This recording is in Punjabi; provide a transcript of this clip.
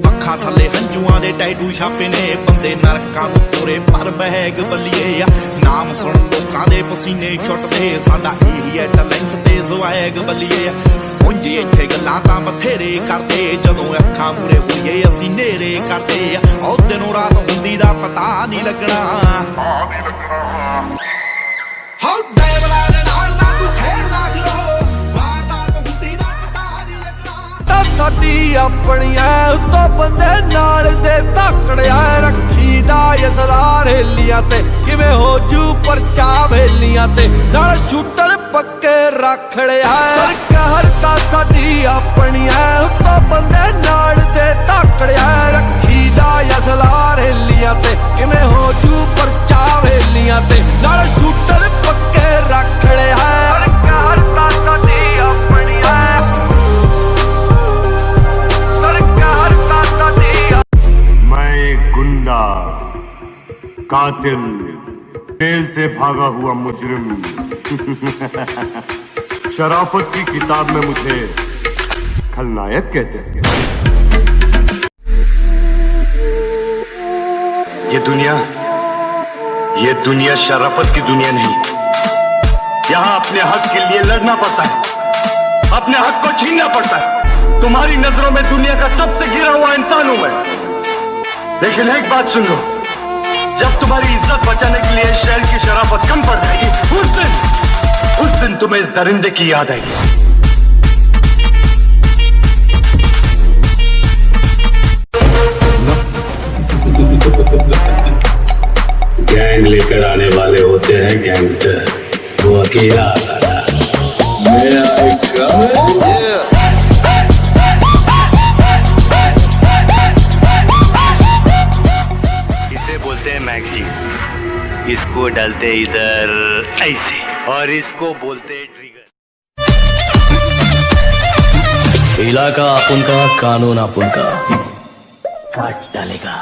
ਅੱਖਾਂ ਥੱਲੇ ਹੰਝੂਆਂ ਦੇ ਟੈਟੂ ਛਾਪੇ ਨੇ ਬੰਦੇ ਨਰਕਾਂ ਨੂੰ ਤੋਰੇ ਪਰ ਬਹਿਗ ਬੱਲੀਏ ਆ ਨਾਮ ਸੁਣ ਲੋਕਾਂ ਦੇ ਪਸੀਨੇ ਛੁੱਟਦੇ ਸਾਡਾ ਇਹੀ ਹੈ ਟੈਲੈਂਟ ਤੇ ਸਵੈਗ ਬੱਲੀਏ ਆ ਪੁੰਜੇ ਇੱਥੇ ਗੱਲਾਂ ਤਾਂ ਬਥੇਰੇ ਕਰਦੇ ਜਦੋਂ ਅੱਖਾਂ ਮੂਰੇ ਹੋਈਏ ਅਸੀਂ ਨੇਰੇ ਕਰਦੇ ਆ ਉਹ ਦਿਨੋਂ ਰਾਤ ਹੁੰਦੀ ਦਾ ਪਤਾ ਨਹੀਂ ਲੱਗਣਾ ਹਾਉ ਡੈਵਲਾ ਦੇ ਨਾਲ ਨਾ ਤੂੰ ਖੇਡਣਾ ਕਰੋ ਵਾਰਦਾਤ ਹੁੰਦੀ ਦਾ ਪਤਾ ਨਹੀਂ ਲੱਗਣਾ ਸਾਡੀ ਆਪਣੀਆਂ ਉੱਤੋਂ ਬੰਦੇ ਨਾਲ ਦੇ ਧਾਕੜਿਆ ਰੱਖੀਦਾ ਅਸਲਾਰ ਹੇਲੀਆਂ ਤੇ ਕਿਵੇਂ ਹੋ ਜੂ ਪਰਚਾ ਵੇਲੀਆਂ ਤੇ ਨਾਲ ਸ਼ੂਟਰ ਪੱਕੇ ਰੱਖ ਲਿਆ ਸਰਕਾਰ ਤਾਂ ਸਾਡੀ ਆਪਣੀਆਂ ਉੱਤੋਂ ਬੰਦੇ ਨਾਲ ਦੇ ਧਾਕੜਿਆ ਰੱਖੀਦਾ ਅਸਲਾਰ ਹੇਲੀਆਂ ਤੇ ਕਿਵੇਂ ਹੋ ਜੂ ਪਰਚਾ ਵੇਲੀਆਂ ਤੇ ਨਾਲ ਸ਼ੂਟਰ ਪੱਕੇ ਰੱਖ ਲਿਆ ਸਰਕਾਰ ਤਾਂ ਸਾਡੀ ਆਪਣੀਆਂ मैं एक गुंडा कातिल जेल से भागा हुआ मुजरिम शराफत की किताब में मुझे खलनायक कहते हैं। ये दुनिया शराफत की दुनिया नहीं। यहाँ अपने हक के लिए लड़ना पड़ता है, अपने हक को छीनना पड़ता है। तुम्हारी नजरों में दुनिया का सबसे गिरा हुआ इंसान हूं मैं, लेकिन एक बात सुन लो, जब तुम्हारी इज्जत बचाने के लिए शहर की शराफत कम पड़ जाएगी उस दिन तुम्हें इस दरिंदे की याद आएगी। गैंग लेकर आने वाले होते हैं गैंगस्टर, वो अकेला आता है। मेरा एक इसे बोलते हैं मैगजीन, इसको डालते इधर ऐसे और इसको बोलते हैं ट्रिगर। इलाका अपन का, कानून अपन का, काट डालेगा।